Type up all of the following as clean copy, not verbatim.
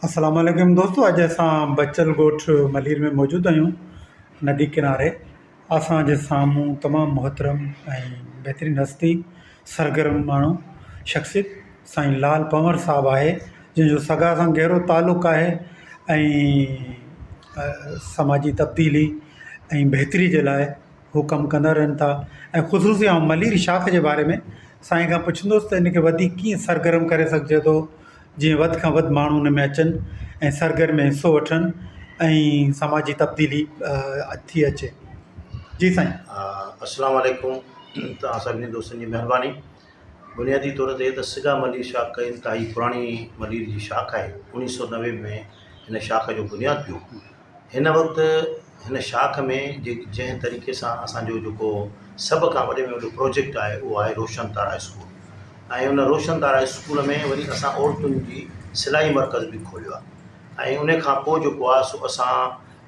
अस्सलाम वालेकुम दोस्तों, अॼु असां बचल ॻोठ मलीर में मौजूदु आहियूं नदी किनारे। असांजे साम्हूं तमामु मोहतरम ऐं बहितरीनु हस्ती सरगर्म माण्हू शख़्सियत साईं लाल पंवर साहिबु आहे, जंहिंजो सॻा सां गहिरो तालुक़ु आहे ऐं समाजी तब्दीली ऐं बहितरी जे लाइ हू कमु कंदा रहनि था। ऐं ख़ुशूसी आउं मलीर शाख जे बारे में साईं खां पुछंदुसि त इनखे वधीक कीअं सरगर्म करे सघिजे थो, जीअं वधि खां वधि माण्हू उन में अचनि ऐं सरगर्म में हिसो वठनि ऐं समाजी तब्दीली थी अचे। जी साईं। अस्सलाम वालेकुम। तव्हां सभिनी दोस्तनि जी महिरबानी। बुनियादी तौर ते त सिगा मलीर शाख इंतिहाई पुराणी मलीर जी शाख आहे। 1990 में हिन शाख जो बुनियादु पियो। हिन वक़्तु हिन शाख में जंहिं तरीक़े सां असांजो जेको सभ खां वॾे में वॾो प्रोजेक्ट आहे उहो आहे रोशन तारा स्कूल। ऐं उन रोशन तारा स्कूल में वरी असां औरतुनि जी सिलाई मर्कज़ बि खोलियो आहे। ऐं उन खां पोइ जेको आहे सो असां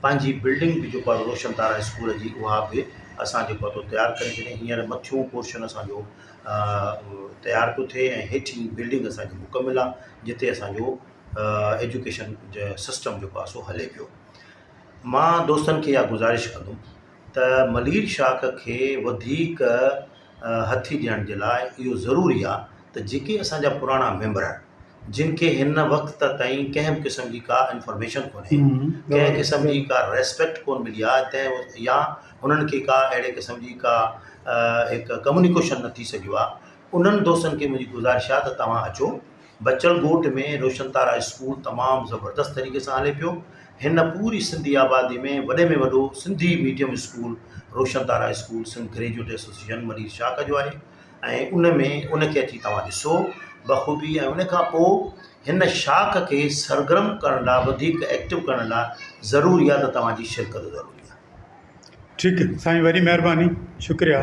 पंहिंजी बिल्डिंग बि जेको आहे रोशन तारा स्कूल जी उहा बि असां जेको आहे तयारु करे छॾी। हींअर मथियों पोर्शन असांजो तयारु थो थिए ऐं हेठि बिल्डिंग असांजी मुकमिल आहे, जिते असांजो एजुकेशन जो सिस्टम जेको आहे सो हले पियो। मां दोस्तनि खे इहा गुज़ारिश कंदुमि त मलीर शाख खे वधीक हथी ॾियण जे लाइ इहो ज़रूरी आहे त जेके असांजा पुराणा मेंबर आहिनि, जिन खे हिन वक़्त ताईं कंहिं बि क़िस्म जी का इंफॉर्मेशन कोन्हे, कंहिं क़िस्म जी का रेस्पेक्ट कोन मिली आहे, तंहिं या उन्हनि खे का अहिड़े क़िस्म जी का हिकु कम्युनिकेशन न थी सघियो आहे, उन्हनि दोस्तनि खे मुंहिंजी गुज़ारिश आहे त तव्हां अचो। बचल ॻोठ में रोशन तारा स्कूल तमामु ज़बरदस्त तरीक़े सां हले पियो। हिन पूरी सिंधी आबादी में वॾे वॾो Sindhi medium school Roshan Tara school Sindh graduate association Malir शाख जो आहे। ऐं उनखे अची तव्हां ॾिसो बख़ूबी। ऐं उन खां पोइ हिन शाख खे सरगर्म करण लाइ, वधीक एक्टिव करण लाइ ज़रूरी आहे त तव्हांजी शिरकत ज़रूरी आहे। ठीकु आहे साईं, वरी महिरबानी, शुक्रिया।